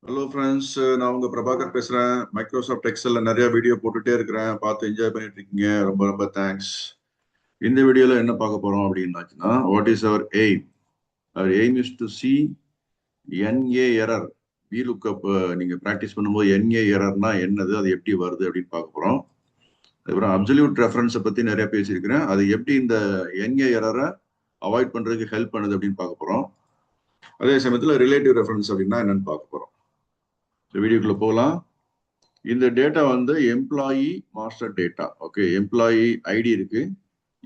Hello friends, நான் உங்க பிரபாகர் பேசுறேன். மைக்ரோசாஃப்ட் எக்ஸல்ல நிறைய வீடியோ போட்டுட்டே இருக்கிறேன். பார்த்து என்ஜாய் பண்ணிட்டு இருக்கீங்க. ரொம்ப ரொம்ப தேங்க்ஸ். இந்த வீடியோல என்ன பார்க்க போறோம் அப்படின்னாச்சுன்னா, what is our aim? Our aim is to see N A error. VLOOKUP நீங்க ப்ராக்டிஸ் பண்ணும்போது என்ஏ எரர்னா என்னது, அது எப்படி வருது அப்படின்னு பார்க்க போறோம். அதுக்கப்புறம் அப்சல்யூட் ரெஃபரன்ஸை பத்தி நிறைய பேசியிருக்கிறேன். அது எப்படி இந்த என்ஏ எரரை அவாய்ட் பண்றதுக்கு ஹெல்ப் பண்ணுது அப்படின்னு பார்க்க போறோம். அதே சமயத்தில் ரிலேட்டிவ் ரெஃபரன்ஸ் அப்படின்னா என்னன்னு பார்க்க போறோம். வீடியோக்குள்ள போகலாம். இந்த டேட்டா வந்து employee master data. Okay, employee ID இருக்கு,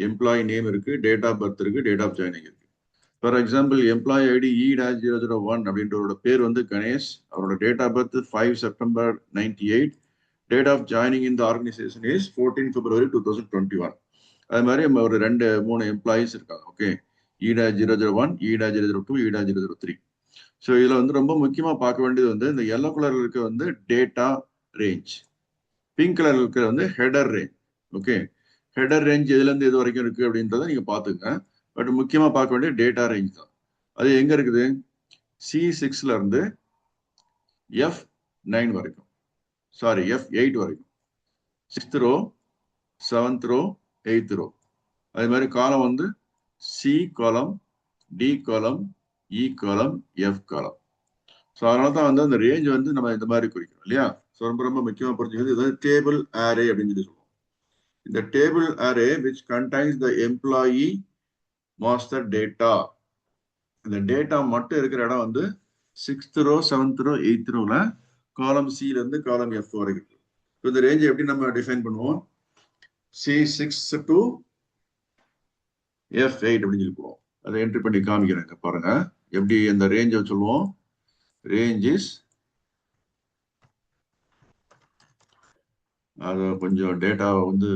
எம்ப்ளாயி நேம் இருக்கு, டேட் ஆஃப் பர்த் இருக்கு, டேட் ஆஃப் ஜாயினிங் இருக்கு. For example employee ID E-001 அப்படின்றவரோட பேர் வந்து கணேஷ். அவரோட date of birth 5 September 98. Date of joining இந்த ஆர்கனைசேஷன் இஸ் 14 பிப்ரவரி 2021. அது மாதிரி நம்ம ஒரு 2-3 எம்ப்ளாயிஸ் இருக்காங்க. Okay, E-001, E-002, E-003. So இதுல வந்து ரொம்ப முக்கியமா பார்க்க வேண்டியது வந்து இந்த எல்லோ கலர்ல இருக்க வந்து டேட்டா ரேஞ்ச், பிங்க் கலர்ல இருக்கிற வந்து header range. Okay, header range எதுல இருந்து எது வரைக்கும் இருக்கு அப்படின்றத நீங்க பாத்துங்க. பட் முக்கியமா பார்க்க வேண்டிய டேட்டா ரேஞ்ச் தான். அது எங்க இருக்குது? C6ல இருந்து F9 வரைக்கும், சாரி F8 வரைக்கும். 6th row, 7th row, 8th row. அது மாதிரி காலம் வந்து C காலம், D காலம், E காலம், F காலம். ஸோ அதனால தான் வந்து அந்த ரேஞ்ச் வந்து நம்ம இந்த மாதிரி குறிக்கிறோம் இல்லையா? ஸோ ரொம்ப ரொம்ப முக்கியமா புரிஞ்சுக்கிறது இது டேபிள் அரே அப்படின்னு சொல்லி சொல்லுவோம். இந்த table array which contains the employee master data. இந்த டேட்டா மட்டும் இருக்கிற இடம் வந்து 6th row, 7th row, 8th ரோல காலம் சில இருந்து காலம் எஃப் வரைக்கும். இந்த ரேஞ்ச் எப்படி நம்ம டிஃபைன் பண்ணுவோம்? C6 to F8 அப்படின்னு சொல்லி போவோம். அதை என்ட்ரி பண்ணி காமிக்கிறேன் பாருங்க எப்படி அந்த ரேஞ்சை சொல்லுவோம். ரேஞ்ச் இஸ், அது கொஞ்சம் டேட்டா வந்து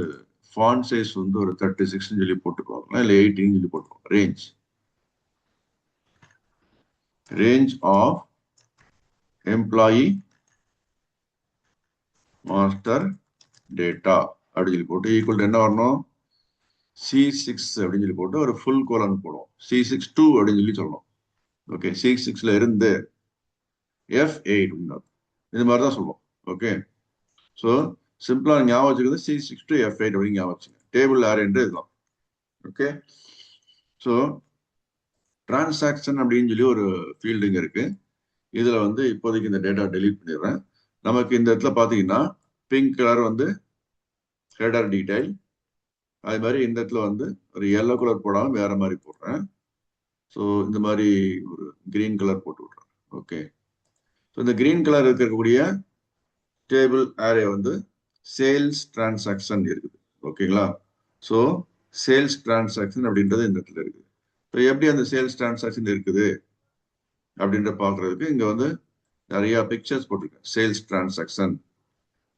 ஃபாண்ட் சைஸ் வந்து ஒரு 36 சொல்லி போட்டுக்குவாங்க, இல்லை 18 சொல்லி போட்டுக்குவோம். Range of employee master data அப்படின்னு சொல்லி போட்டு ஈக்குவல் என்ன வரணும்? C6 அப்படின்னு சொல்லி போட்டு ஒரு ஃபுல் கோலன் போடுவோம். C62 அப்படின்னு சொல்லி சொல்லணும். ஓகே, C6ல இருந்து F8 இது மாதிரி தான் சொல்லுவோம். ஓகே, ஸோ சிம்பிளா ஞாபகம் வச்சுக்கிறது C6 to F8 அப்படின்னு ஞாபகம் வச்சுங்க. டேபிள் அரேன்றது இதுதான். ஓகே, ஸோ டிரான்சாக்ஷன் அப்படின்னு சொல்லி ஒரு ஃபீல்டுங்க இருக்கு. இதுல வந்து இப்போதைக்கு இந்த டேட்டா டெலீட் பண்ணிடுறேன். நமக்கு இந்த இடத்துல பாத்தீங்கன்னா பிங்க் கலர் வந்து ஹெடர் டீடைல். அது மாதிரி இந்த இடத்துல வந்து ஒரு எல்லோ கலர் போடாம வேற மாதிரி போடுறேன். ஸோ இந்த மாதிரி ஒரு கிரீன் கலர் போட்டு விடுறேன். ஓகே, ஸோ இந்த கிரீன் கலர் இருக்கக்கூடிய டேபிள் அரே வந்து சேல்ஸ் டிரான்சாக்ஷன் இருக்குது. ஓகேங்களா? ஸோ சேல்ஸ் டிரான்சாக்ஷன் அப்படின்றது இந்த இடத்துல இருக்குது. ஸோ எப்படி அந்த சேல்ஸ் டிரான்சாக்ஷன் இருக்குது அப்படின்ற பாக்குறதுக்கு இங்க வந்து நிறைய பிக்சர்ஸ் போட்டிருக்கேன். Sales transaction.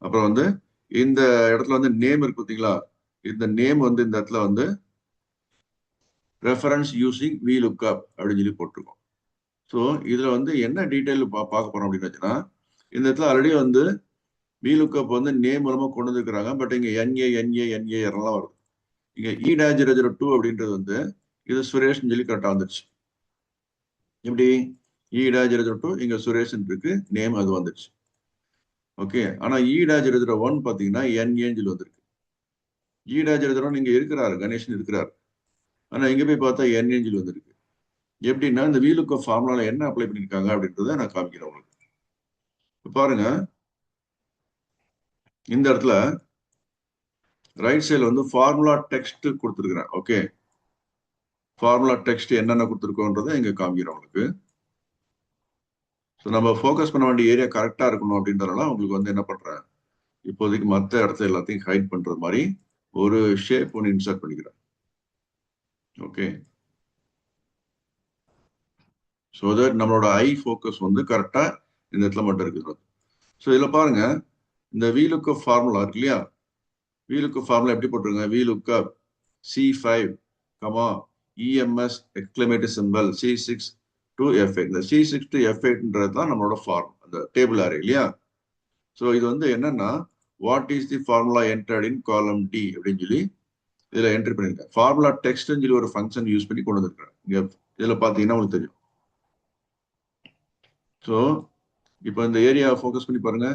அப்புறம் வந்து இந்த இடத்துல வந்து நேம் இருக்கு பார்த்தீங்களா? இந்த நேம் வந்து இந்த இடத்துல வந்து ரெஃபரன்ஸ் யூசிங் VLOOKUP அப்படின்னு சொல்லி போட்டிருக்கோம். ஸோ இதுல வந்து என்ன டீட்டெயில் பார்க்க போறோம் அப்படின்னு வச்சுன்னா, இந்த இடத்துல ஆல்ரெடி வந்து VLOOKUP வந்து நேம் மூலமா கொண்டு வந்துருக்கிறாங்க. பட் இங்க NA எல்லாம் வருது. இங்க E-002 அப்படின்றது வந்து இது சுரேஷ்னு சொல்லி கரெக்டா வந்துருச்சு. எப்படி E-002 இங்க சுரேஷ் இருக்கு, நேம் அது வந்துருச்சு. ஓகே, ஆனா E-001 பாத்தீங்கன்னா NA சொல்லி வந்திருக்கு. E-001 இங்க இருக்கிறாரு, கணேசன் இருக்கிறாரு. ஆனா இங்க போய் பார்த்தா NA சொல்லி வந்திருக்கு. எப்படின்னா இந்த VLOOKUP ஃபார்முலால என்ன அப்ளை பண்ணிருக்காங்க அப்படின்றத நான் காமிக்கிறேன் உங்களுக்கு. பாருங்க, இந்த இடத்துல ரைட் சைடுல வந்து ஃபார்முலா டெக்ஸ்ட் கொடுத்துருக்கிறேன். ஓகே, ஃபார்முலா டெக்ஸ்ட் என்னென்ன கொடுத்துருக்கோன்றதை இங்க காமிக்கிறேன் உங்களுக்கு. ஸோ நம்ம ஃபோக்கஸ் பண்ண வேண்டிய ஏரியா கரெக்டா இருக்கணும் அப்படின்றதுனால உங்களுக்கு வந்து என்ன பண்றேன், இப்போதைக்கு மற்ற இடத்துல எல்லாத்தையும் ஹைட் பண்றது மாதிரி ஒரு ஷேப் ஒன்று இன்சர்ட் பண்ணிக்கிறேன். ஓகே, ஸோ தட் நம்மளோட ஐ ஃபோக்கஸ் வந்து கரெக்டா இந்த இடத்துல மட்டும் இருக்குது. ஸோ இதுல பாருங்க, இந்த VLOOKUP ஃபார்முலா இருக்கு இல்லையா? VLOOKUP ஃபார்முலா எப்படி போட்டுருங்க? VLOOKUP C5, EMS exclamative symbol C6 to F8. இந்த C6 to F8ன்றது தான் நம்மளோட ஃபார்ம், அந்த டேபிள் அரே இல்லையா? ஸோ இது வந்து என்னன்னா, what is the formula entered இன் காலம் டி அப்படின்னு சொல்லி இதுல என்ட்ரி பண்ணிருக்கேன். ஃபார்முலா டெக்ஸ்ட்னு சொல்லி ஒரு ஃபங்க்ஷன் யூஸ் பண்ணி கொண்டு வந்திருக்கிறேன். இங்க இதுல பாத்தீங்கன்னா உங்களுக்கு தெரியும். ஸோ இப்போ இந்த ஏரியாவை ஃபோக்கஸ் பண்ணி பாருங்க.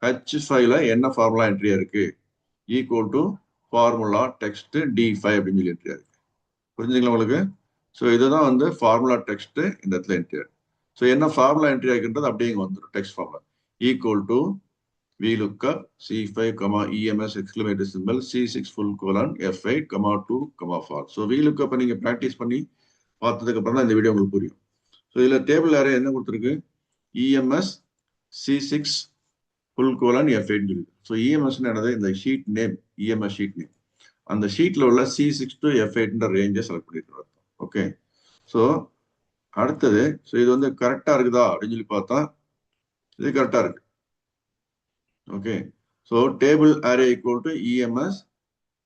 H5ல என்ன ஃபார்முலா என்ட்ரியா இருக்கு? Equal to formula text D5 அப்படின்னு சொல்லி என்ட்ரியா இருக்கு. புரிஞ்சுங்களா உங்களுக்கு? ஸோ இதுதான் வந்து ஃபார்முலா டெக்ஸ்ட் இந்த இடத்துல என்ட்ரி. ஸோ என்ன ஃபார்முலா என்ட்ரி ஆகின்றது அப்படியே இங்கே வந்துடும். Text formula equal to VLOOKUP C5, EMS exclamatory symbol C6 full colon F8, 2, false. So VLOOKUP நீங்க ப்ராக்டிஸ் பண்ணி பார்த்ததுக்கு அப்புறம் தான் இந்த வீடியோ உங்களுக்கு புரியும். ஸோ இதுல டேபிள் அரே என்ன கொடுத்துருக்கு? EMS C6 full colon F8 இருக்கு. ஸோ EMS என்னது? இந்த sheet name, EMS sheet name. அந்த ஷீட்ல உள்ள C6 to F8 ரேஞ்சை செலக்ட் பண்ணிட்டு. ஓகே. ஸோ அடுத்தது, ஸோ இது வந்து கரெக்டா இருக்குதா அப்படின்னு சொல்லி பார்த்தா இது கரெக்டா இருக்கு. Okay. So table array equal to EMS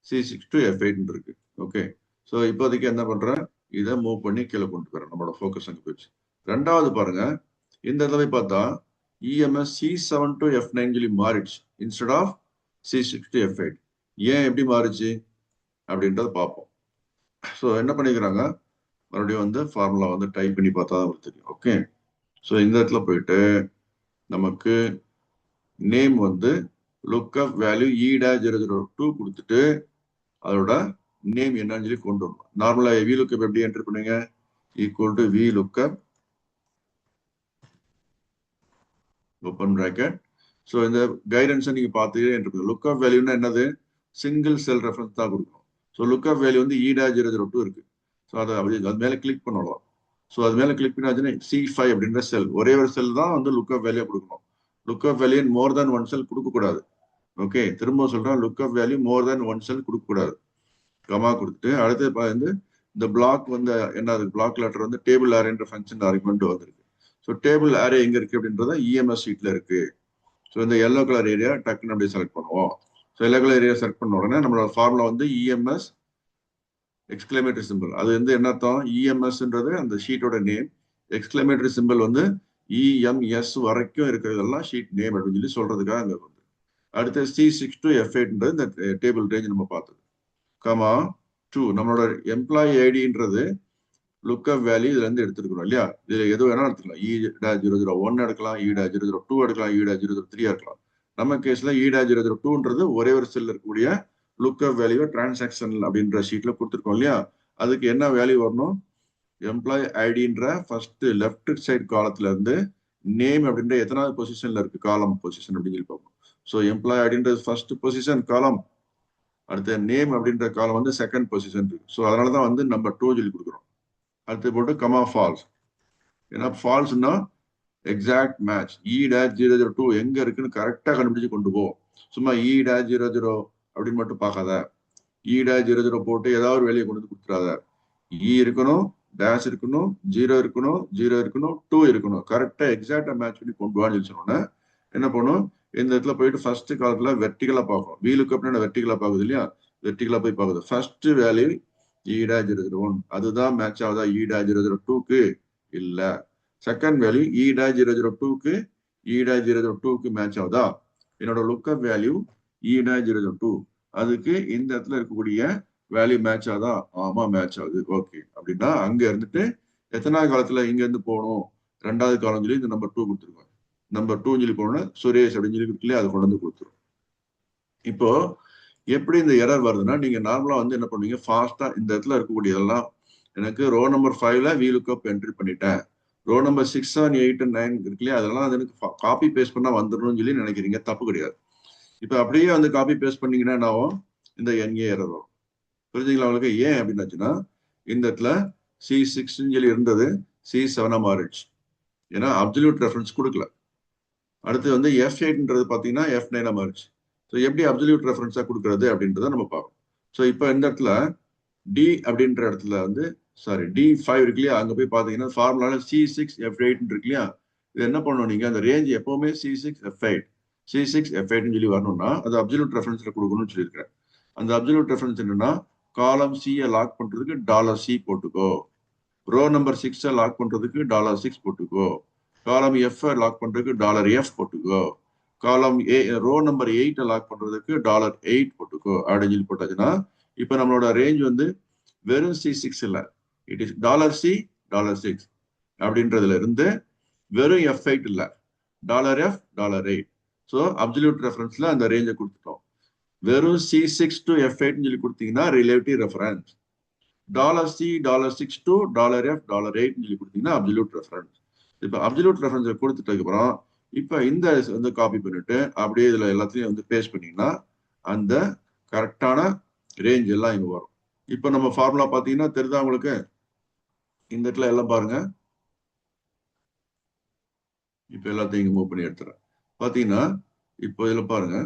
C6 to F8 இருக்கு. ஓகே. ஸோ இப்போதைக்கு என்ன பண்றேன்? இதை மூவ் பண்ணி கீழே கொண்டு போறேன். நம்மளோட ஃபோக்கஸ் அங்கே போயிடுச்சு. ரெண்டாவது பாருங்க, இந்த இடத்துல பார்த்தா EMS C7 to F9 சொல்லி மாறிடுச்சு instead of C6 to F8. ஏன் எப்படி மாறிச்சு அப்படின்றத பார்ப்போம். ஸோ என்ன பண்ணிக்கிறாங்க, மறுபடியும் வந்து ஃபார்முலா வந்து டைப் பண்ணி பார்த்தா தான் தெரியும். ஓகே. ஸோ இந்த இடத்துல போயிட்டு நமக்கு நேம் வந்து லுக்அப் வேல்யூ E-002 கொடுத்துட்டு அதோட நேம் என்னன்னு சொல்லி கொண்டு வரணும். நார்மலா VLOOKUP எப்படி என்டர் பண்ணுங்க? Equal to VLOOKUP open bracket. So இந்த கைடன்ஸை நீங்க பார்த்துட்டே என்டர் பண்ணுங்க. லுக்அப் வேல்யூன்னா என்னது? சிங்கிள் செல் ரெஃபரன்ஸ் தான் கொடுக்கணும். ஸோ லுக்அப் வேல்யூ வந்து E-002 இருக்கு. ஸோ அதை அப்படி அது மேலே கிளிக் பண்ணலாம். ஸோ அது மேலே கிளிக் பண்ணாச்சுன்னா C5 அப்படின்ற செல், ஒரே ஒரு செல் தான் வந்து லுக்அப் வேல்யூ கொடுக்கணும். லுக்அப் வேல்யூ மோர் தேன் ஒன் செல் கொடுக்கக்கூடாது. ஓகே. திரும்ப சொல்றேன், லுக்அப் வேல்யூ மோர் தேன் ஒன் செல் கொடுக்கக்கூடாது. கமா கொடுத்துட்டு அடுத்து வந்து இந்த பிளாக் வந்து என்ன, பிளாக் லெட்டர் வந்து டேபிள் அரேன்ற ஃபங்க்ஷன் ஆர்குமெண்ட் வந்திருக்கு. ஸோ டேபிள் அரே எங்க இருக்கு அப்படின்றத EMS ஷீட்ல இருக்கு. ஸோ இந்த எல்லோ கலர் ஏரியா டக்குன்னு அப்படியே செலக்ட் பண்ணுவோம். So yellow colour area select பண்ண உடனே நம்மளோட ஃபார்முலா வந்து EMS எக்ஸ்கிளமேட்டரி சிம்பிள். அது வந்து என்ன அர்த்தம்? EMSன்றது அந்த ஷீட்டோட நேம், எக்ஸ்கிளமேட்டரி சிம்பிள் வந்து EMS வரைக்கும் இருக்கிறதெல்லாம் ஷீட் நேம் அப்படின்னு சொல்லி சொல்றதுக்காக அங்க வந்து. அடுத்து C6 to F8ன்றது இந்த டேபிள் ரேஞ்ச் நம்ம பார்த்தது. கமா 2 நம்மளோட எம்ப்ளாயி ஐடின்றது லுக்அப் வேல்யூ இதுல இருந்து எடுத்துருக்கணும் இல்லையா? இதுல எது வேணாலும் எடுத்துக்கலாம். E-001 எடுக்கலாம், E-002 எடுக்கலாம், E-003 எடுக்கலாம். நம்ம கேஸ்ல E-002ன்றது ஒரே ஒரு செல்ல இருக்கக்கூடிய லுக்அப் வேல்யூ டிரான்சாக்ஷன் அப்படின்ற ஷீட்ல கொடுத்துருக்கோம் இல்லையா? அதுக்கு என்ன வேல்யூ வரணும்? எம்ப்ளாயி ஐடின்ற ஃபர்ஸ்ட் லெஃப்ட் சைடு காலத்துல இருந்து நேம் அப்படின்ற எத்தனாவது பொசிஷன்ல இருக்கு, காலம் பொசிஷன் அப்படின்னு சொல்லி பார்ப்போம். ஸோ எம்ப்ளாயி ஐடின்றது ஃபர்ஸ்ட் பொசிஷன் காலம், அடுத்த நேம் அப்படின்ற காலம் வந்து செகண்ட் பொசிஷன் இருக்கு. ஸோ அதனாலதான் வந்து நம்பர் 2 சொல்லி கொடுக்குறோம். அடுத்து போட்டு கமா ஃபால்ஸ். ஏன்னா ஃபால்ஸ்னா எக்ஸாக்ட் மேட்ச். E-002 எங்க இருக்குன்னு கரெக்டா கண்டுபிடிச்சு கொண்டு போ. சும்மா E-00 அப்படின்னு மட்டும் பார்க்காத. E-00 போட்டு ஏதாவது ஒரு வேலையை கொண்டு வந்து கொடுத்துடாத. E இருக்கணும், டேஷ் இருக்கணும், 0 இருக்கணும், 0 இருக்கணும், 2 இருக்கணும். கரெக்டா எக்ஸாக்டா மேட்ச் பண்ணி கொண்டு வான்னு சொன்னோன்னே என்ன பண்ணும்? இந்த இடத்துல போயிட்டு ஃபர்ஸ்ட் காலத்துல வெர்டிகலா பார்க்கணும். VLOOKUP வெர்டிகலா பார்க்குது இல்லையா? வெர்டிகலா போய் பார்க்குது. ஃபர்ஸ்ட் வேல்யூ E-001 அதுதான் மேட்ச் ஆகுதா E-002க்கு? இல்ல. செகண்ட் வேல்யூ E-002க்கு E-002க்கு மேட்ச் ஆகுதா? என்னோட லுக்அப் வேல்யூ E-002 அதுக்கு இந்த இடத்துல இருக்கக்கூடிய வேல்யூ மேட்ச் ஆகுதா? ஆமா மேட்ச் ஆகுது. ஓகே. அப்படின்னா அங்க இருந்துட்டு எத்தனாவது காலத்துல இங்க இருந்து போகணும்? ரெண்டாவது காலம் சொல்லி இந்த நம்பர் 2 கொடுத்துருக்கோம். நம்பர் 2 சொல்லி போனோம்னா சுரேஷ் அப்படின்னு சொல்லி இருக்குல்லையா, அதை கொண்டு வந்து கொடுத்துரும். இப்போ எப்படி இந்த எரர் வருதுன்னா, நீங்க நார்மலா வந்து என்ன பண்ணுவீங்க, ஃபாஸ்டா இந்த இடத்துல இருக்கக்கூடியதெல்லாம் எனக்கு ரோ நம்பர் 5ல VLOOKUP என்ட்ரி பண்ணிட்டேன், ரோ நம்பர் 6, 7, 8, 9 இருக்கு இல்லையா, அதெல்லாம் அது எனக்கு காப்பி பேஸ்ட் பண்ணா வந்துடணும்னு சொல்லி நினைக்கிறீங்க. தப்பு கிடையாது. இப்போ அப்படியே வந்து காப்பி பேஸ்ட் பண்ணீங்கன்னா என்ன ஆகும்? இந்த NA எரர் வரும். புரிஞ்சுங்களா உங்களுக்கு? ஏன் அப்படின்னாச்சுன்னா இந்த இடத்துல C6 சொல்லி இருந்தது C7 மாறிடுச்சு. ஏன்னா அப்சல்யூட் ரெஃபரன்ஸ் கொடுக்கல. அடுத்து வந்து F8ன்றது பார்த்தீங்கன்னா F9 மாறிடுச்சு. ஸோ எப்படி அப்சல்யூட் ரெஃபரன்ஸா கொடுக்கறது அப்படின்றத நம்ம பார்க்கணும். ஸோ இப்போ இந்த இடத்துல D அப்படின்ற இடத்துல வந்து D5 இருக்கு இல்லையா, அங்க போய் பார்த்தீங்கன்னா ஃபார்முலால C6 F8 இருக்கு இல்லையா, இது என்ன பண்ணணும்? நீங்க அந்த ரேஞ்ச் எப்பவுமே C6 F8 சொல்லி வரணும்னா அது அப்சல்யூட் ரெஃபரன்ஸ்ல கொடுக்கணும்னு சொல்லியிருக்கிறேன். அந்த அப்சல்யூட் ரெஃபரன்ஸ் என்னன்னா, காலம் C லாக் பண்றதுக்கு $C போட்டுக்கோ, ரோ நம்பர் 6 லாக் பண்றதுக்கு $6 போட்டுக்கோ, காலம் F லாக் பண்றதுக்கு $F போட்டுக்கோ, காலம் ரோ நம்பர் 8 லாக் பண்றதுக்கு $8 போட்டுக்கோ அப்படின்னு சொல்லி போட்டாச்சுன்னா இப்ப நம்மளோட ரேஞ்ச் வந்து வெறும் C6 இல்ல, இட் இஸ் $C $6 அப்படின்றதுல இருந்து வெறும் F8 இல்ல, $F $8. ஸோ அப்சல்யூட் ரெஃபரன்ஸ்ல அந்த ரேஞ்சை கொடுத்துட்டோம். வெறும் C6 to F8 சொல்லி கொடுத்தீங்கன்னா relative reference. $C $6 to $F $8 சொல்லி கொடுத்தீங்கன்னா அப்சல்யூட் ரெஃபரன்ஸ். இப்போ அப்சல்யூட் ரெஃபரன்ஸ் கொடுத்துட்டதுக்கு அப்புறம் இப்போ இந்த வந்து காப்பி பண்ணிட்டு அப்படியே இதுல எல்லாத்தையும் வந்து பேஸ்ட் பண்ணீங்கன்னா அந்த கரெக்டான ரேஞ்ச் எல்லாம் இங்க வரும். இப்போ நம்ம ஃபார்முலா பாத்தீங்கன்னா தெரியுதா உங்களுக்கு? இந்த இடத்துல எல்லாம் பாருங்க. இப்போ எல்லாத்தையும் இங்க மூவ் பண்ணி எடுத்துறேன். பாத்தீங்கன்னா இப்போ இதுல பாருங்க,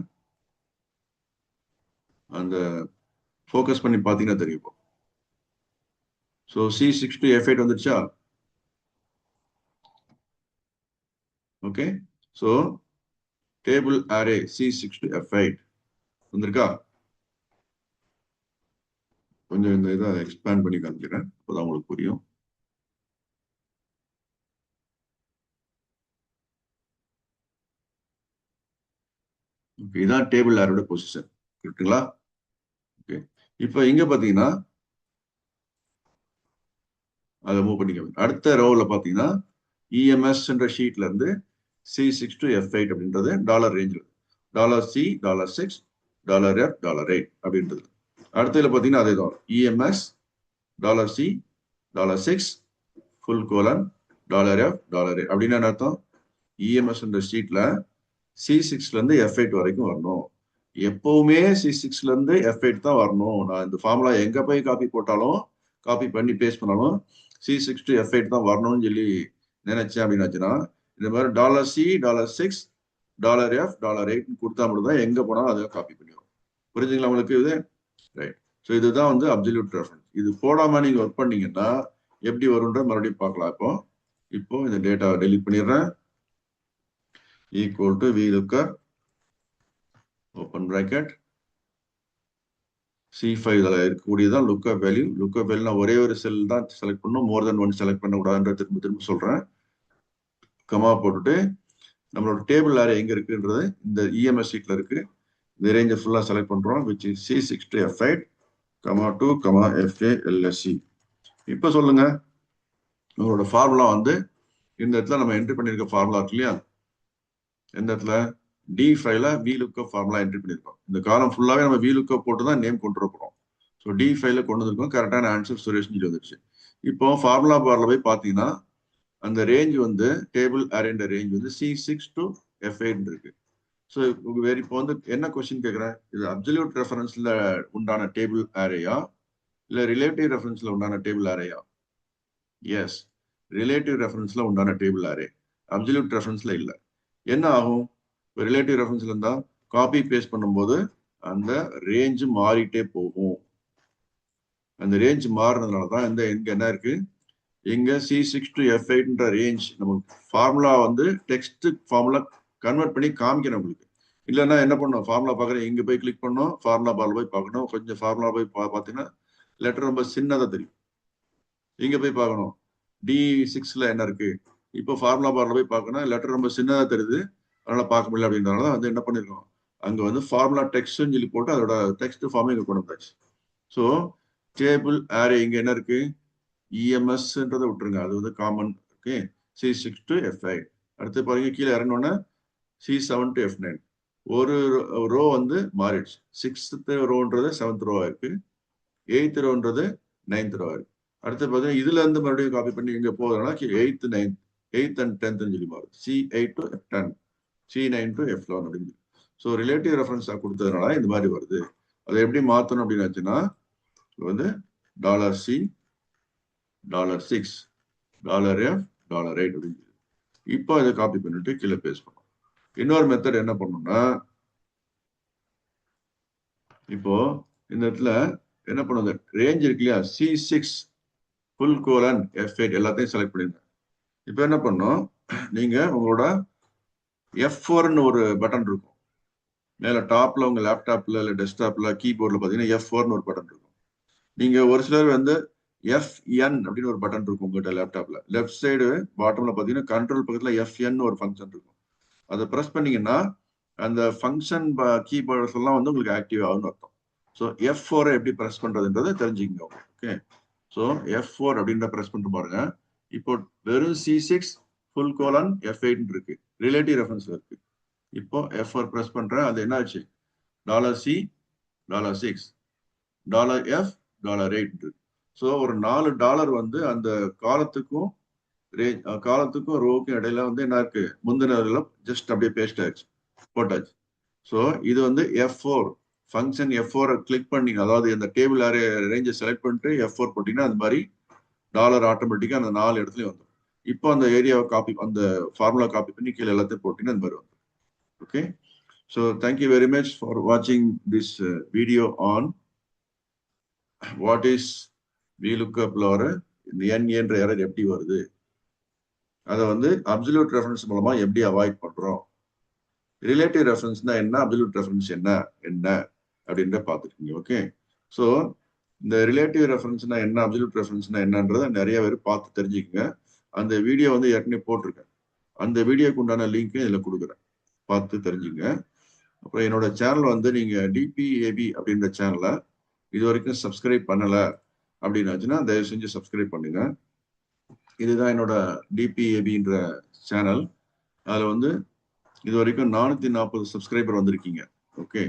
அந்த ஃபோக்கஸ் பண்ணி பாத்தீங்கன்னா தெரியும். ஸோ C6 to F8 வந்துருச்சா? Okay. So table array C6 to F8 வந்திருக்கா? கொஞ்சம் இந்த இதை எக்ஸ்பேண்ட் பண்ணி காமிக்கிறேன், அப்போதான் உங்களுக்கு புரியும். ஓகே, இதான் டேபிள் அரேயோட பொசிஷன். கரெக்டுங்களா? ஓகே. இப்போ இங்க பாத்தீங்கன்னா அதை மூவ் பண்ணிக்க. அடுத்த ரோல பாத்தீங்கன்னா EMS என்ற ஷீட்ல இருந்து C6 to F8 அப்படின்றது டாலர் ரேஞ்சில் $C $6 $F $8 அப்படின்றது. அடுத்ததுல பாத்தீங்கன்னா அதே தான் EMS $C $6 full colon $F $8 அப்படின்னு என்ன அர்த்தம்? EMS என்ற ஷீட்ல C6ல இருந்து F8 வரைக்கும் வரணும். எப்பவுமே C6ல இருந்து F8 தான் வரணும். நான் இந்த ஃபார்முலா எங்க போய் காப்பி போட்டாலும், காப்பி பண்ணி பேஸ்ட் பண்ணாலும் C6 to F8 தான் வரணும்னு சொல்லி நினைச்சேன் அப்படின்னாச்சுன்னா இந்த மாதிரி $C $6 $F $8 கொடுத்தா மட்டும் தான் எங்க போனாலும் அதை காப்பி பண்ணிடும். புரிஞ்சுங்களா உங்களுக்கு இது? ரைட். ஸோ இதுதான் வந்து அப்சல்யூட் ரெஃபரன்ஸ். இது போடாம நீங்க ஒர்க் பண்ணீங்கன்னா எப்படி வரும்ன்ற மறுபடியும் பார்க்கலாம். இப்போ இந்த டேட்டாவை டெலிட் பண்ணிடுறேன். Equal to VLOOKUP open bracket C5 இதில் இருக்கக்கூடியதான் லுக்அப் வேல்யூ. லுக்அப் வேல்யூ ஒரே ஒரு செல் தான் செலக்ட் பண்ணணும், மோர் தென் ஒன் செலக்ட் பண்ணக்கூடாதுன்ற திரும்ப சொல்றேன். கமா போட்டுட்டு நம்மளோட டேபிள் அரே எங்க இருக்குன்றது இந்த EMS ஷீட்ல இருக்கு. இந்த ரேஞ்சை ஃபுல்லா செலக்ட் பண்றோம், which is C6 to F8, (2, FA LSC). இப்போ சொல்லுங்க, உங்களோட ஃபார்முலா வந்து இந்த இடத்துல நம்ம என்ட்ரி பண்ணிருக்க ஃபார்முலா இருக்கு இல்லையா? எந்த இடத்துல? D5ல VLOOKUP ஃபார்முலா என்ட்ரி பண்ணிருக்கோம். இந்த காலம் ஃபுல்லாவே நம்ம VLOOKUP போட்டு தான் நேம் கொண்டு போறோம். ஸோ D5ல கொண்டு வந்திருக்கோம். கரெக்டான ஆன்சர் சுரேஷ் வந்துருச்சு. இப்போ ஃபார்முலா பார்ல போய் பார்த்தீங்கன்னா அந்த ரேஞ்ச் வந்து டேபிள் அரேண்ட ரேஞ்ச் வந்து C6 to F8 இருக்கு. ஸோ இப்போ வந்து என்ன கொஸ்டின் கேட்குறேன், இது அப்சல்யூட் ரெஃபரன்ஸ்ல உண்டான டேபிள் அரேயா இல்லை ரிலேட்டிவ் ரெஃபரன்ஸ்ல உண்டான டேபிள் அரேயா? எஸ், ரிலேட்டிவ் ரெஃபரன்ஸ்ல உண்டான டேபிள் அரே, அப்சல்யூட் ரெஃபரன்ஸ்ல இல்லை. என்ன ஆகும்? இப்போ ரிலேட்டிவ் ரெஃபரன்ஸ்ல இருந்தா காப்பி பேஸ்ட் பண்ணும்போது அந்த ரேஞ்ச் மாறிட்டே போகும். அந்த ரேஞ்ச் மாறினதுனால தான் இங்க என்ன இருக்கு, இங்க C6 to F8ன்ற ரேஞ்ச் நமக்கு ஃபார்முலா வந்து டெக்ஸ்ட் ஃபார்முலா கன்வெர்ட் பண்ணி காமிக்கணும் உங்களுக்கு. இல்லைன்னா என்ன பண்ணணும், ஃபார்முலா பார்க்குறேன் இங்க போய் கிளிக் பண்ணணும், ஃபார்முலா பார்ல போய் பார்க்கணும். கொஞ்சம் ஃபார்முலா போய் பார்த்தீங்கன்னா லெட்டர் ரொம்ப சின்னதாக தெரியும். இங்க போய் பார்க்கணும் D6ல என்ன இருக்கு, இப்போ ஃபார்முலா பார்ல போய் பார்க்கணும், லெட்டர் ரொம்ப சின்னதாக தெரியுது, அதனால பார்க்க முடியல. அப்படின்றனால தான் வந்து என்ன பண்ணிருக்கோம், அங்க வந்து ஃபார்முலா டெக்ஸ்ட்னு சொல்லி போட்டு அதோட டெக்ஸ்ட் ஃபார்ம் இங்க கொண்டு வந்தாச்சு. ஸோ டேபிள் அரே இங்க என்ன இருக்கு, EMSன்றதை விட்டுருங்க, அது வந்து common. Okay, C6 to F8. அடுத்து பாருங்க கீழே இறங்கினோன்னா C7 to F9. ஒரு ரோ வந்து மாறிடுச்சு. 6th ரோன்றது 7th ரோ இருக்கு, 8th ரோன்றது 9th ரோ இருக்கு. அடுத்து பார்த்தீங்கன்னா இதுல இருந்து மறுபடியும் காப்பி பண்ணி இங்க போகிறதுனா 8th 9th and 10th சொல்லி மாறுது. C8 to F10, C9 to F11 அப்படின்னு. ஸோ ரிலேட்டிவ் ரெஃபரன்ஸா கொடுத்ததுனால இந்த மாதிரி வருது. அதை எப்படி மாற்றணும் அப்படின்னாச்சுன்னா வந்து $C $6 $F $8 அப்படின்னு. இப்போ இதை காப்பி பண்ணிட்டு கீழே பேஸ்ட் பண்ணும். இன்னொரு மெத்தட் என்ன பண்ணணும்னா, இப்போ இந்த இடத்துல என்ன பண்ணுது, ரேஞ்ச் இருக்கு இல்லையா, C6 ஃபுல் கோலன் F8 எல்லாத்தையும் செலக்ட் பண்ணிருங்க. இப்போ என்ன பண்ணும், நீங்க உங்களோட F4ன்னு ஒரு பட்டன் இருக்கும் மேல டாப்ல, உங்க லேப்டாப்ல இல்ல டெஸ்க்டாப்ல கீபோர்ட்ல பாத்தீங்கன்னா F4ன்னு ஒரு பட்டன் இருக்கும். நீங்க ஒரு சிலர் வந்து FN அப்படின்னு ஒரு பட்டன் இருக்கும் உங்ககிட்ட லேப்டாப்ல. லெஃப்ட் சைடு பாட்டம்ல பாத்தீங்கன்னா கண்ட்ரோல் பக்கத்துல FN ஒரு ஃபங்க்ஷன் இருக்கும். அதை ப்ரெஸ் பண்ணீங்கன்னா அந்த ஃபங்க்ஷன் கீபோர்ட்ஸ் எல்லாம் வந்து உங்களுக்கு ஆக்டிவ் ஆகும்னு அர்த்தம். ஸோ F4 எப்படி ப்ரெஸ் பண்றதுன்றதை தெரிஞ்சுக்கங்க. ஓகே, ஸோ F4 அப்படின்ற ப்ரெஸ் பண்ணிட்டு பாருங்க. இப்போ வெறும் C6 ஃபுல் கோலன் F8 இருக்கு. ரிலேட்டிவ் ரெஃபரன்ஸ்ல இருக்கு. இப்போ F4 பிரஸ் பண்றேன், அது என்ன ஆச்சு? $C, $6, $F, $8. ஸோ ஒரு $4 வந்து அந்த காலத்துக்கும் காலத்துக்கும் ரோவுக்கும் இடையில வந்து என்ன இருக்கு? முந்தின ஜஸ்ட் அப்படியே பேஸ்ட் ஆயிடுச்சு, போட்டாச்சு. ஸோ இது வந்து F4 ஃபங்க்ஷன். F4 கிளிக் பண்ணீங்க, அதாவது இந்த டேபிள் ரேஞ்சை செலக்ட் பண்ணிட்டு F4 போட்டீங்கன்னா அந்த மாதிரி டாலர் ஆட்டோமேட்டிக்கா அந்த 4 இடத்துலயும் வந்துடும். இப்போ அந்த ஏரியாவை காப்பி, அந்த ஃபார்முலா காப்பி பண்ணி கீழே எல்லாத்தையும் போட்டீங்கன்னா அந்த மாதிரி வந்துடும். Okay, so thank you very much for வாட்சிங் this video on what is VLOOKUPல வர இந்த என்ற எரர் எப்படி வருது, அதை வந்து அப்சல்யூட் ரெஃபரன்ஸ் மூலமா எப்படி அவாய்ட் பண்றோம், ரிலேட்டிவ் ரெஃபரன்ஸ்னா என்ன, அப்சல்யூட் ரெஃபரன்ஸ் என்ன அப்படின்ற பார்த்துருக்கீங்க. ஓகே, ஸோ இந்த ரிலேட்டிவ் ரெஃபரன்ஸ்னா என்ன, அப்சல்யூட் ரெஃபரன்ஸ்னா என்னன்றதை நிறைய பேர் பார்த்து தெரிஞ்சுக்கங்க. அந்த வீடியோ வந்து ஏற்கனவே போட்டிருக்கேன், அந்த வீடியோக்கு உண்டான லிங்க் இதில் கொடுக்குறேன், பார்த்து தெரிஞ்சுங்க. அப்புறம் என்னோட சேனல் வந்து நீங்க DPAB அப்படின்ற சேனலை இது வரைக்கும் சப்ஸ்கிரைப் பண்ணல அப்படின்னாச்சுன்னா தயவு செஞ்சு சப்ஸ்கிரைப் பண்ணுங்க. இதுதான் என்னோட DPABன்ற சேனல். அதில் வந்து இது வரைக்கும் 440 சப்ஸ்கிரைபர் வந்திருக்கீங்க. ஓகே,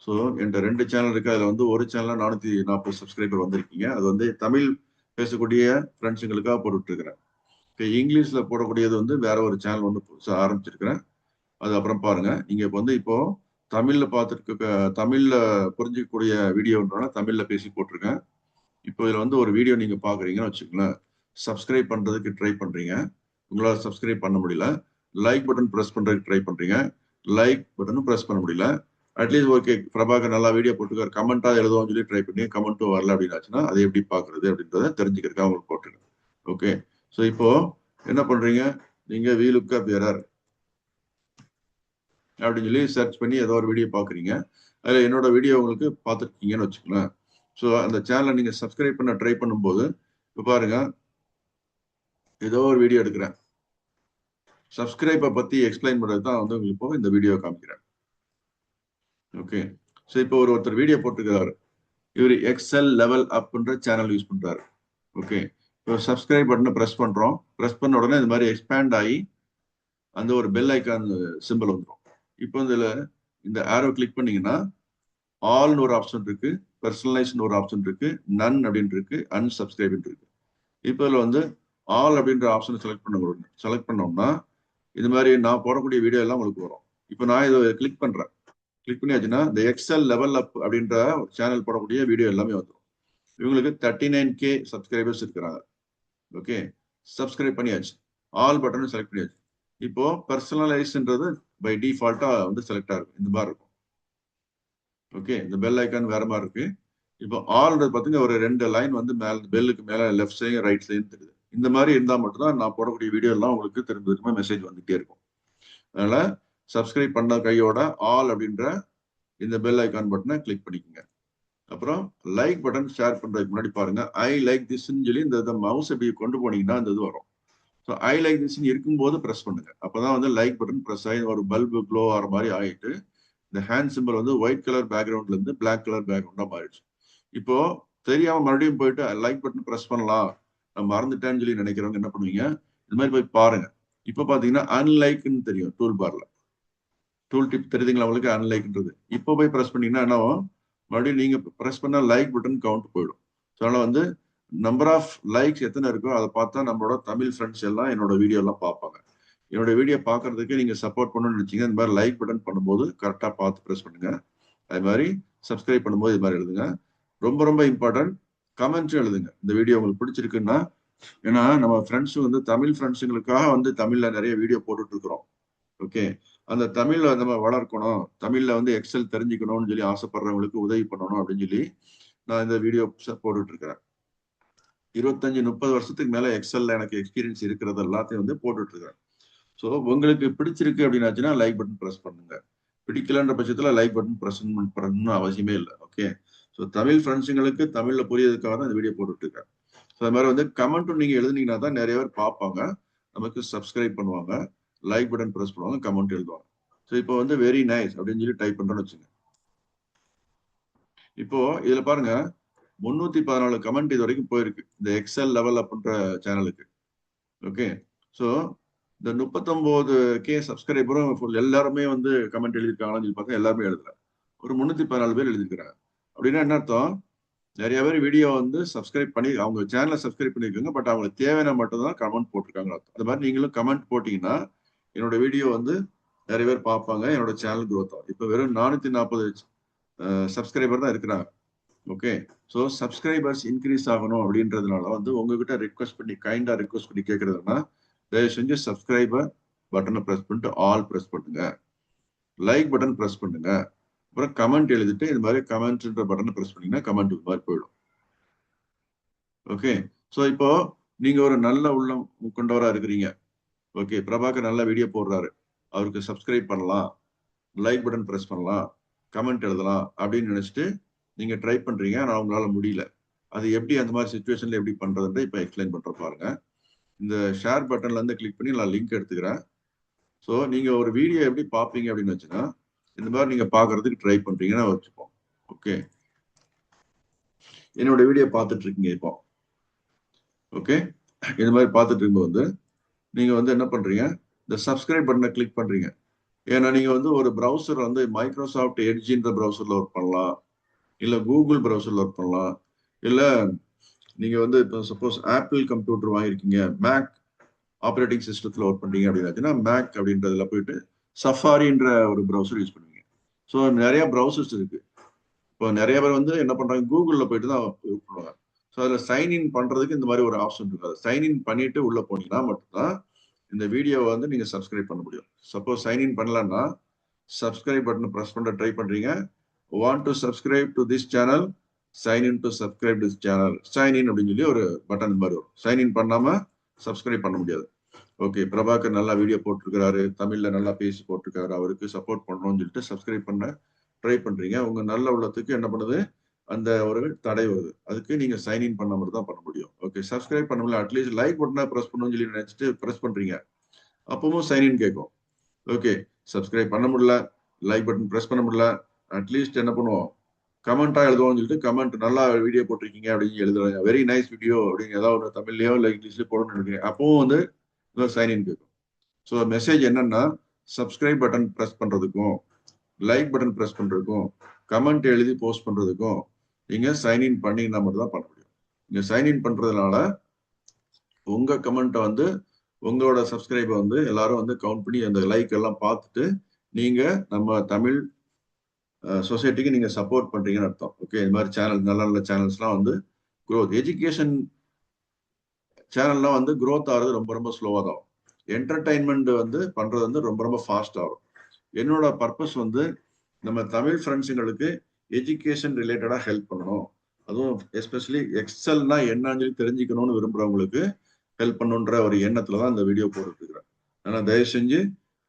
ஸோ என்கிட்ட 2 சேனல் இருக்கு. அதில் வந்து ஒரு சேனலில் 440 சப்ஸ்கிரைபர் வந்திருக்கீங்க. அது வந்து தமிழ் பேசக்கூடிய ஃப்ரெண்ட்ஸுங்களுக்காக போட்டுட்ருக்கிறேன். இப்போ இங்கிலீஷில் போடக்கூடியது வந்து வேற ஒரு சேனல் வந்து புதுசாக ஆரம்பிச்சிருக்கிறேன். அது அப்புறம் பாருங்க. நீங்கள் இப்போ வந்து இப்போ தமிழில் பார்த்துருக்க, தமிழில் புரிஞ்சிக்கக்கூடிய வீடியோன்றனால தமிழில் பேசி போட்டிருக்கேன். இப்போ இதில் வந்து ஒரு வீடியோ நீங்கள் பார்க்குறீங்கன்னு வச்சுக்கோங்களேன், சப்ஸ்கிரைப் பண்ணுறதுக்கு ட்ரை பண்ணுறீங்க, உங்களால் சப்ஸ்கிரைப் பண்ண முடியல. லைக் பட்டன் ப்ரெஸ் பண்ணுறதுக்கு ட்ரை பண்ணுறீங்க, லைக் பட்டனும் ப்ரெஸ் பண்ண முடியல. அட்லீஸ்ட் ஓகே பிரபாகர் நல்லா வீடியோ போட்டுக்காரு, கமெண்ட்டாக எழுதுவோம்னு சொல்லி ட்ரை பண்ணி கமெண்ட்டும் வரல அப்படின்னாச்சுன்னா அதை எப்படி பார்க்குறது அப்படின்றத தெரிஞ்சுக்கிறதுக்காக உங்களுக்கு போட்டுருக்கேன். ஓகே, ஸோ இப்போ என்ன பண்ணுறீங்க, நீங்கள் VLOOKUP எரர் அப்படின்னு சொல்லி சர்ச் பண்ணி ஏதோ ஒரு வீடியோ பார்க்குறீங்க. அதில் என்னோட வீடியோ உங்களுக்கு பார்த்துருக்கீங்கன்னு வச்சுக்கலாம். ஸோ அந்த சேனலை நீங்கள் சப்ஸ்கிரைப் பண்ண ட்ரை பண்ணும்போது இப்போ பாருங்க, ஏதோ ஒரு வீடியோ எடுக்கிறேன், சப்ஸ்கிரைப்பை பற்றி எக்ஸ்பிளைன் பண்ணுறது தான் வந்து உங்களுக்கு இப்போ இந்த வீடியோ காமிக்கிறேன். ஓகே, ஸோ இப்போ ஒருத்தர் வீடியோ போட்டிருக்கிறாரு, இவர் எக்ஸல் லெவல் அப்ன்ற சேனல் யூஸ் பண்ணுறாரு. ஓகே, இப்போ சப்ஸ்கிரைப் பட்டனை ப்ரெஸ் பண்ணுறோம், ப்ரெஸ் பண்ண உடனே இந்த மாதிரி எக்ஸ்பேண்ட் ஆகி அந்த ஒரு பெல் ஐக்கான் சிம்பிள் வந்துடும். இப்போ இதில் இந்த ஆரோ கிளிக் பண்ணீங்கன்னா ஆல்னு ஒரு ஆப்ஷன் இருக்கு, பர்சனலைஸ்னு ஒரு ஆப்ஷன் இருக்கு, நன் அப்படின்னு இருக்கு, அன்சப்ஸ்கிரைப் இருக்கு. இப்போ இதில் வந்து ஆல் அப்படின்ற ஆப்ஷனை செலக்ட் பண்ணோம்னா இது மாதிரி நான் போடக்கூடிய வீடியோ எல்லாம் உங்களுக்கு வரும். இப்போ நான் இதை கிளிக் பண்றேன், கிளிக் பண்ணியாச்சுன்னா இந்த எக்ஸல் லெவல் அப் அப்படின்ற ஒரு சேனல் போடக்கூடிய வீடியோ எல்லாமே வந்துடும். இவங்களுக்கு 39K சப்ஸ்கிரைபர்ஸ் இருக்கிறாங்க. ஓகே, சப்ஸ்கிரைப் பண்ணியாச்சு, ஆல் பட்டனும் செலக்ட் பண்ணியாச்சு. இப்போ பர்சனலைஸ்ன்றது பை டிஃபால்ட்டா வந்து செலக்ட் ஆகும், இந்த மாதிரி இருக்கும். ஓகே, இந்த பெல் ஐக்கான் வேற மாதிரி இருக்கு. இப்போ ஆல்ன்றது பார்த்தீங்கன்னா ஒரு 2 லைன் வந்து பெல்லுக்கு மேல லெஃப்ட் சைடும் ரைட் சைடும் தெரியுது. இந்த மாதிரி இருந்தால் மட்டும்தான் நான் போடக்கூடிய வீடியோ எல்லாம் உங்களுக்கு திரும்ப மெசேஜ் வந்துட்டே இருக்கும். அதனால சப்ஸ்கிரைப் பண்ண கையோட ஆல் அப்படின்ற இந்த பெல் ஐக்கான் பட்டனை கிளிக் பண்ணிக்கோங்க. அப்புறம் லைக் பட்டன் ஷேர் பண்றதுக்கு முன்னாடி பாருங்க, ஐ லைக் திஸ்ன்னு சொல்லி இந்த மவுஸ் எப்படி கொண்டு போனீங்கன்னா இந்த இது வரும். ஸோ ஐ லைக் திஸ்ன்னு இருக்கும்போது ப்ரெஸ் பண்ணுங்க, அப்பதான் வந்து லைக் பட்டன் ப்ரெஸ் ஆகி ஒரு பல்பு க்ளோ ஆகிற மாதிரி ஆகிட்டு இந்த ஹேண்ட் சிம்பிள் வந்து ஒயிட் கலர் பேக்ரவுண்ட்ல இருந்து பிளாக் கலர் பேக்ரவுண்டா மாறிடுச்சு. இப்போ தெரியாம மறுபடியும் போயிட்டு லைக் பட்டன் ப்ரெஸ் பண்ணலாம், நான் மறந்துட்டேன்னு சொல்லி நினைக்கிறவங்க என்ன பண்ணுவீங்க, இது மாதிரி போய் பாருங்க. இப்போ பாத்தீங்கன்னா அன்லைக்னு தெரியும் டூல் பார்ல, டூல் டிப் தெரியுதுங்களா உங்களுக்கு, அன்லைக்ன்றது. இப்போ போய் ப்ரெஸ் பண்ணீங்கன்னா என்ன ஆகும், மறுபடியும் நீங்க ப்ரெஸ் பண்ண லைக் பட்டன் கவுண்ட் போயிடும். ஸோ அதனால வந்து நம்பர் ஆஃப் லைக்ஸ் எத்தனை இருக்கோ அதை பார்த்தா நம்மளோட தமிழ் ஃப்ரெண்ட்ஸ் எல்லாம் என்னோட வீடியோ எல்லாம் பார்ப்பாங்க. என்னோட வீடியோ பார்க்கறதுக்கு நீங்க சப்போர்ட் பண்ணணும்னு நினைச்சீங்க, இந்த மாதிரி லைக் பட்டன் பண்ணும்போது கரெக்டாக பார்த்து ப்ரெஸ் பண்ணுங்க. அது மாதிரி சப்ஸ்கிரைப் பண்ணும்போது இது மாதிரி எழுதுங்க. ரொம்ப ரொம்ப இம்பார்ட்டன்ட், கமெண்ட்ஸும் எழுதுங்க இந்த வீடியோ உங்களுக்கு பிடிச்சிருக்குன்னா. ஏன்னா நம்ம ஃப்ரெண்ட்ஸ் வந்து தமிழ் ஃப்ரெண்ட்ஸுங்களுக்காக வந்து தமிழ்ல நிறைய வீடியோ போட்டுட்டு இருக்கிறோம். ஓகே, அந்த தமிழ்ல நம்ம வளர்க்கணும், தமிழ்ல வந்து எக்ஸல் தெரிஞ்சுக்கணும்னு சொல்லி ஆசைப்படுறவங்களுக்கு உதவி பண்ணணும் அப்படின்னு சொல்லி நான் இந்த வீடியோ போட்டுட்டு இருக்கிறேன். 25-30 வருஷத்துக்கு மேல எக்ஸல்ல எனக்கு எக்ஸ்பீரியன்ஸ் இருக்கிறது எல்லாத்தையும் வந்து போட்டுட்டு இருக்கிறேன். ஸோ உங்களுக்கு பிடிச்சிருக்கு அப்படின்னாச்சுன்னா லைக் பட்டன் ப்ரெஸ் பண்ணுங்க, பிடிக்கலன்ற பட்சத்துல லைக் பட்டன் ப்ரெஸ் பண்ணணும்னு அவசியமே இல்லை. ஓகே, ஸோ தமிழ் ஃப்ரெண்ட்ஸுங்களுக்கு தமிழ்ல புரியறதுக்காக தான் இந்த வீடியோ போட்டுட்டு இருக்கேன். ஸோ அது மாதிரி வந்து கமெண்ட்டும் நீங்க எழுதுனீங்கன்னா தான் நிறைய பேர் பார்ப்பாங்க, நமக்கு சப்ஸ்கிரைப் பண்ணுவாங்க, லைக் பட்டன் ப்ரெஸ் பண்ணுவாங்க, கமெண்ட் எழுதுவாங்க. ஸோ இப்போ வந்து வெரி நைஸ் அப்படின்னு சொல்லி டைப் பண்றேன்னு வச்சுங்க. இப்போ இதுல பாருங்க 314 கமெண்ட் இது வரைக்கும் போயிருக்கு இந்த எக்ஸல் லெவல் அப்ன்ற சேனலுக்கு. ஓகே, ஸோ இந்த 39K சப்ஸ்கிரைபரும் எல்லாருமே வந்து கமெண்ட் எழுதியிருக்காங்கன்னு சொல்லி பார்த்தா எல்லாருமே எழுதல. ஒரு 314 பேர் எழுதியிருக்கிறாங்க. அப்படின்னா என்ன அர்த்தம்? நிறைய பேர் வீடியோ வந்து சப்ஸ்கிரைப் பண்ணி அவங்க சேனலை சப்ஸ்கிரைப் பண்ணியிருக்காங்க. பட் அவங்களுக்கு தேவையான மட்டும் தான் கமெண்ட் போட்டிருக்காங்க. அது மாதிரி நீங்களும் கமெண்ட் போட்டீங்கன்னா என்னோட வீடியோ வந்து நிறைய பேர் பார்ப்பாங்க. என்னோட சேனல் க்ரோத் ஆகும். இப்போ வெறும் 440 சப்ஸ்கிரைபர் தான் இருக்கிறாங்க. ஓகே, ஸோ சப்ஸ்கிரைபர்ஸ் இன்க்ரீஸ் ஆகணும் அப்படின்றதுனால வந்து உங்ககிட்ட ரிக்வஸ்ட் பண்ணி கைண்டா ரிக்வஸ்ட் பண்ணி கேட்கறதுன்னா தயவு செஞ்சு சப்ஸ்கிரைபர் பட்டனை ப்ரெஸ் பண்ணிட்டு ஆல் ப்ரெஸ் பண்ணுங்க, லைக் பட்டன் ப்ரெஸ் பண்ணுங்க, அப்புறம் கமெண்ட் எழுதிட்டு இது மாதிரி கமெண்ட்ன்ற பட்டனை ப்ரெஸ் பண்ணீங்கன்னா கமெண்ட் இது மாதிரி போயிடும். ஓகே, ஸோ இப்போ நீங்க ஒரு நல்ல உள்ளம் கொண்டவரா இருக்கிறீங்க. ஓகே, பிரபாகர் நல்ல வீடியோ போடுறாரு, அவருக்கு சப்ஸ்கிரைப் பண்ணலாம், லைக் பட்டன் ப்ரெஸ் பண்ணலாம், கமெண்ட் எழுதலாம் அப்படின்னு நினைச்சிட்டு நீங்க ட்ரை பண்றீங்க. ஆனால் உங்களால முடியல. அது எப்படி அந்த மாதிரி சுச்சுவேஷன்ல எப்படி பண்றதுன்ற இப்ப எக்ஸ்பிளைன் பண்ற பாருங்க. இந்த ஷேர் பட்டன்ல இருந்து கிளிக் பண்ணி நான் லிங்க் எடுத்துக்கிறேன். ஸோ நீங்க ஒரு வீடியோ எப்படி பார்ப்பீங்க அப்படின்னு வச்சுன்னா இந்த மாதிரி நீங்க பாக்குறதுக்கு ட்ரை பண்றீங்கன்னா வச்சுப்போம். ஓகே, என்னோட வீடியோ பார்த்துட்டு இருக்கீங்க இப்போ. ஓகே, இந்த மாதிரி பார்த்துட்டு இருக்கும்போது வந்து நீங்க வந்து என்ன பண்றீங்க, இந்த சப்ஸ்கிரைப் பட்டனை கிளிக் பண்றீங்க. ஏன்னா நீங்க வந்து ஒரு ப்ரௌசர் வந்து மைக்ரோசாஃப்ட் எட்ஜ்ன்ற ப்ரௌசர்ல ஒர்க் பண்ணலாம், இல்ல கூகுள் ப்ரௌசர்ல ஒர்க் பண்ணலாம், இல்ல நீங்க வந்து இப்போ சப்போஸ் ஆப்பிள் கம்ப்யூட்டர் வாங்கியிருக்கீங்க, மேக் ஆப்ரேட்டிங் சிஸ்டத்துல ஒர்க் பண்றீங்க அப்படின்னா மேக் அப்படின்றதுல போயிட்டு சஃபாரின்ற ஒரு ப்ரௌசர் யூஸ் பண்ணுவீங்க. ஸோ நிறைய ப்ரௌசர்ஸ் இருக்கு. இப்போ நிறைய பேர் வந்து என்ன பண்றாங்க, கூகுள்ல போயிட்டு தான் யூஸ் பண்ணுவாங்க. ஸோ அதில் சைன்இன் பண்றதுக்கு இந்த மாதிரி ஒரு ஆப்ஷன் இருக்கு. சைன்இன் பண்ணிட்டு உள்ள போனீங்கன்னா மட்டும்தான் இந்த வீடியோவை வந்து நீங்க சப்ஸ்கிரைப் பண்ண முடியும். சப்போஸ் சைன்இன் பண்ணலன்னா சப்ஸ்கிரைப் பட்டன் ப்ரெஸ் பண்ண ட்ரை பண்றீங்க, want to subscribe to this channel, sign in to subscribe this channel, sign in அப்படின்னு சொல்லி ஒரு பட்டன் மாதிரி வரும். சைன் இன் பண்ணாம சப்ஸ்கிரைப் பண்ண முடியாது. ஓகே, பிரபாகர் நல்லா வீடியோ போட்டிருக்கிறாரு, தமிழ்ல நல்லா பேசி போட்டிருக்காரு, அவருக்கு சப்போர்ட் பண்ணணும்னு சொல்லிட்டு சப்ஸ்கிரைப் பண்ண ட்ரை பண்றீங்க. உங்க நல்ல உள்ளத்துக்கு என்ன பண்ணுது, அந்த ஒரு தடை வருது. அதுக்கு நீங்க சைன் இன் பண்ண மட்டும் தான் பண்ண முடியும். ஓகே, சப்ஸ்கிரைப் பண்ண முடியல, அட்லீஸ்ட் லைக் பட்டனை ப்ரெஸ் பண்ணணும்னு சொல்லி நினைச்சிட்டு ப்ரெஸ் பண்றீங்க, அப்பவும் சைன் இன் கேட்கும். ஓகே, சப்ஸ்கிரைப் பண்ண முடியல, லைக் பட்டன் ப்ரெஸ் பண்ண முடியல, அட்லீஸ்ட் என்ன பண்ணுவோம், கமெண்டா எழுதுவோம்னு சொல்லிட்டு கமெண்ட் நல்லா வீடியோ போட்டிருக்கீங்க அப்படின்னு எழுதுறாங்க, வெரி நைஸ் வீடியோ அப்படின்னு ஏதாவது ஒரு தமிழ்லயோ இல்லை இங்கிலீஷ்லயோ போடணும்னு நினைக்கிறேன். அப்பவும் வந்து சைன்இன் கேட்கும். ஸோ மெசேஜ் என்னன்னா, சப்ஸ்கிரைப் பட்டன் ப்ரெஸ் பண்றதுக்கும் லைக் பட்டன் ப்ரெஸ் பண்றதுக்கும் கமெண்ட் எழுதி போஸ்ட் பண்றதுக்கும் நீங்க சைன்இன் பண்ணீங்கன்னா மட்டும் தான் பண்ண முடியும். நீங்க சைன்இன் பண்றதுனால உங்க கமெண்ட்டை வந்து உங்களோட சப்ஸ்கிரைபர் வந்து எல்லாரும் வந்து கவுண்ட் பண்ணி அந்த லைக் எல்லாம் பார்த்துட்டு நீங்க நம்ம தமிழ் சொசைட்டிக்கு நீங்க சப்போர்ட் பண்றீங்கன்னு அர்த்தம். ஓகே, இந்த மாதிரி சேனல் நல்ல நல்ல சேனல்ஸ்லாம் வந்து க்ரோத், எஜுகேஷன் சேனல்லாம் வந்து க்ரோத் ஆகிறது ரொம்ப ரொம்ப ஸ்லோவாக தான் ஆகும். என்டர்டைன்மெண்ட் வந்து பண்றது வந்து ரொம்ப ரொம்ப ஃபாஸ்ட் ஆகும். என்னோட பர்பஸ் வந்து நம்ம தமிழ் ஃப்ரெண்ட்ஸுங்களுக்கு எஜுகேஷன் ரிலேட்டடா ஹெல்ப் பண்ணணும், அதுவும் எஸ்பெஷலி எக்ஸல்னா என்னன்னு சொல்லி தெரிஞ்சுக்கணும்னு விரும்புறவங்களுக்கு ஹெல்ப் பண்ணுன்ற ஒரு எண்ணத்துல தான் இந்த வீடியோ போட்டுருக்கிறேன். ஆனா தயவு செஞ்சு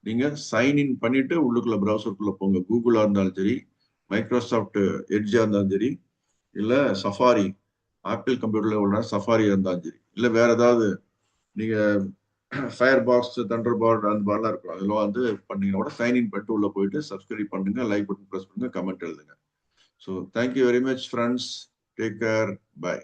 நீங்க சைன்இன் பண்ணிட்டு உள்ளுக்குள்ள ப்ரௌசருக்குள்ள போங்க. கூகுளா இருந்தாலும் சரி, மைக்ரோசாஃப்ட் எட்ஜா இருந்தாலும் சரி, இல்ல சஃபாரி ஆப்பிள் கம்ப்யூட்டர்ல உள்ள சஃபாரி இருந்தாலும் சரி, இல்ல வேற ஏதாவது நீங்க ஃபயர் பாக்ஸ், தண்டர் பால்ட் அந்த மாதிரிலாம் இருக்கும், அதெல்லாம் வந்து பண்ணீங்கன்னா கூட சைன்இன் பண்ணிட்டு உள்ள போயிட்டு சப்ஸ்கிரைப் பண்ணுங்க, லைக் பட்டன் ப்ரெஸ் பண்ணுங்க, கமெண்ட் எழுதுங்க. So thank you very much friends, take care, by.